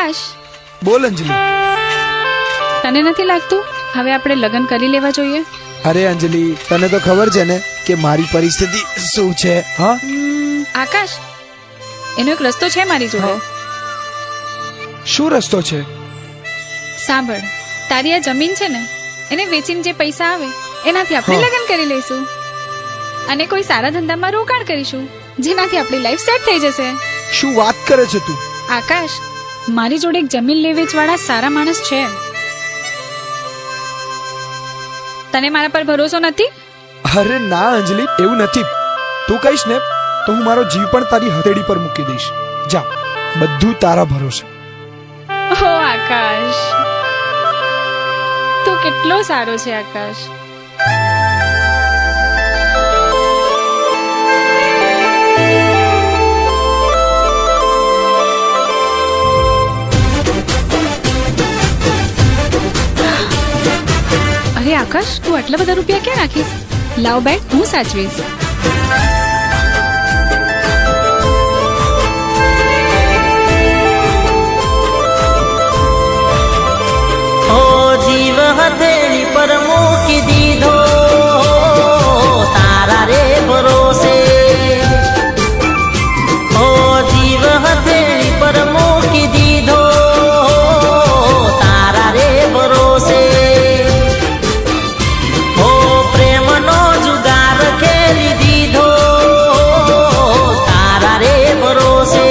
આકાશ, બોલ અંજલિ. તને નથી લાગતું હવે આપણે લગ્ન કરી લેવા જોઈએ? અરે અંજલિ, તને તો ખબર છે ને કે મારી પરિસ્થિતિ શું છે. હા આકાશ, એનો એક રસ્તો છે મારી જોડે. શું રસ્તો છે? સાંભળ, તારી આ જમીન છે ને, એને વેચીને જે પૈસા આવે એનાથી આપણે લગ્ન કરી લઈશું અને કોઈ સારા ધંધામાં રોકાણ કરીશું, જેનાથી આપણી લાઈફ સેટ થઈ જશે. શું વાત કરે છે તું? આકાશ, મારી જોડે એક જમીન લે વેચ વાળા સારા માણસ છે. તને મારા પર ભરોસો નથી? અરે ના અંજલિ, એવું નથી. તું કહીશ ને તો હું મારો જીવ પણ તારી હથેળી પર મૂકી દઈશ. જા, બધું તારા ભરોસે. ઓ આકાશ, તું કેટલો સારો છે આકાશ. અરે આકાશ, તું આટલા બધા રૂપિયા ક્યાં નાખીશ? લાવ બેગ, હું સાચવીશ. જીવ હથેળી પર મૂકી દીધો તારા રે ભરોસે. ઓ જીવ હથેળી પર મૂકી દીધો તારા રે ભરોસે. ઓ પ્રેમનો જુગાર ખેલી દીધો તારા રે ભરોસે.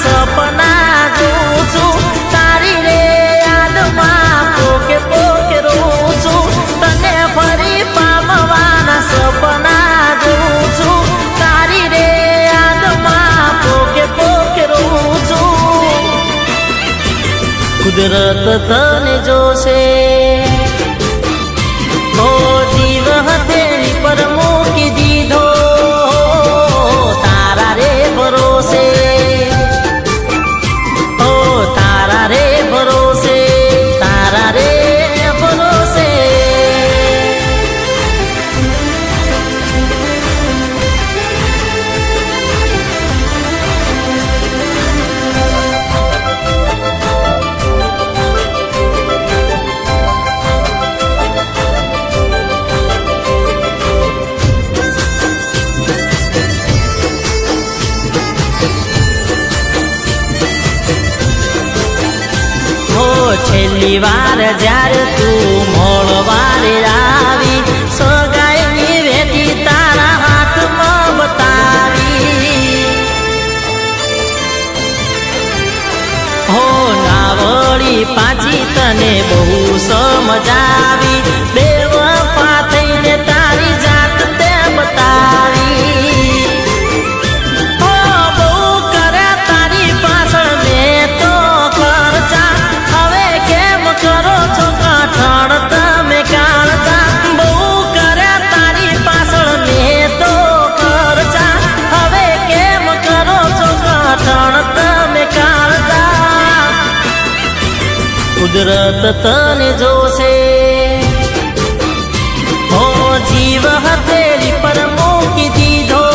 સપના જોઉં છું તારી રે યાદમાં પોકે પોકે રહું છું. તને ફરી પામવાના સપના જોઉં છું તારી રે યાદમાં પોકે પોકે રહું છું. કુદરત તને જોશે. ઓ જીવ હથેળી પર મૂકી દીધો તારા રે ભરોસે. છેલ્લી વાર જ્યારે તું મોળવારે આવી, સગાઈની વેટી તારા હાથમાં બતાવી. હો નાવડી પાછી તને બહુ સમજાવી, બેવફા થઈને તારી જાત તે બતાવી. હો બહુ કરે તારી પાછળ મેં તો ખર્ચા, કરો છો કાઠાણ તમે કાળતા. બહુ કર્યા તારી પાછળ મેં તો ખર્ચા, હવે કેમ કરો છો કાઠાણ તમે કાળતા. કુદરત તને જોશે. હો જીવ હથેળી પર મૂકી દીધો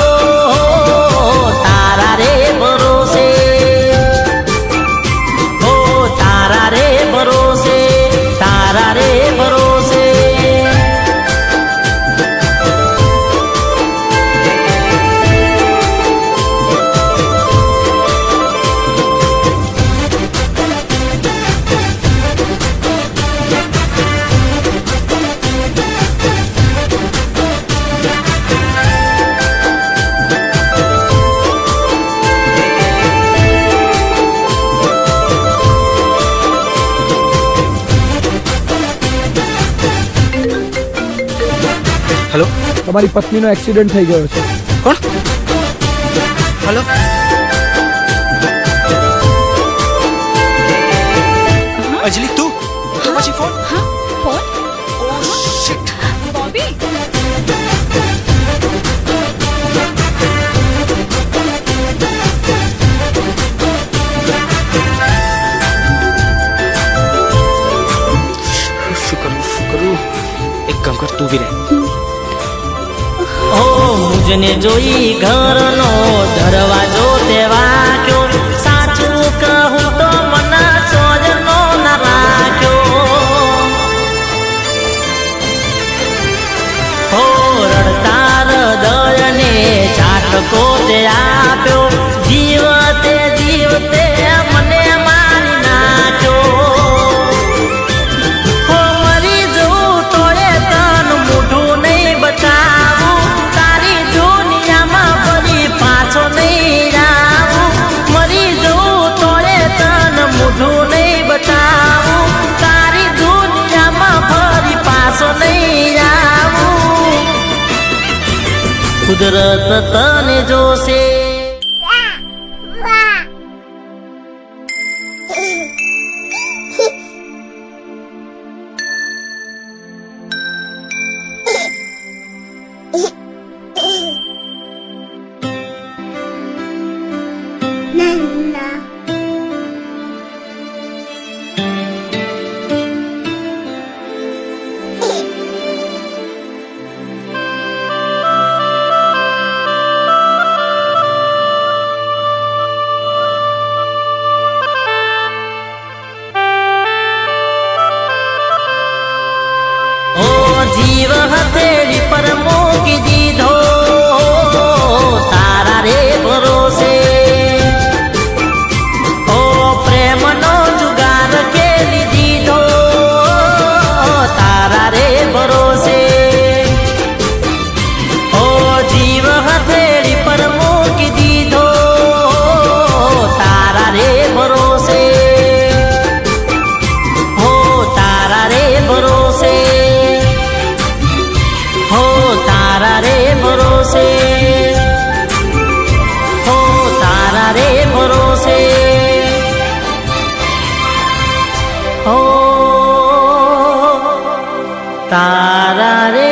તારા રે ભરોસે. હો તારા રે ભરોસે, તારા રે ભરોસે. હેલો, તમારી પત્નીનો એક્સિડન્ટ થઈ ગયો છે. કોણ? હેલો, અંજલિ તું તો પછી ફોન. હા, ફોન. ઓ શિટ. બોબી, શું કરું? એક કામ કર, તું બી રહે. ઓ મોજને જોઈ ઘરનો દરવાજો તે વાગ્યો સાચું કહું તો મને સોજનો ના રાખ્યો હો રડતા હૃદયને ઝાટકો તે આપ્યો જીવતે જીવતે મને મારી નાખ્યો હો મરી જવું તોય તન મોઢું નહીં બતાવું તારી દુનિયામાં ફરી પાછો નહીં આવું મરી જવું તોય તન મોઢું નહીં બતાવું તારી દુનિયામાં ફરી પાછો નહીં આવું કુદરત તને જોશે જીવ હથેળી પર મૂકી દીધો તારા રે ભરોસે ઓ પ્રેમનો જુગાર કેલી દીધો તારા રે ભરોસે ઓ જીવ હથેળી પર મૂકી દીધો તારા રે ભરોસે હો તારા રે ભરોસે हो तारा रे भरोसे हो तारा रे भरोसे हो तारा रे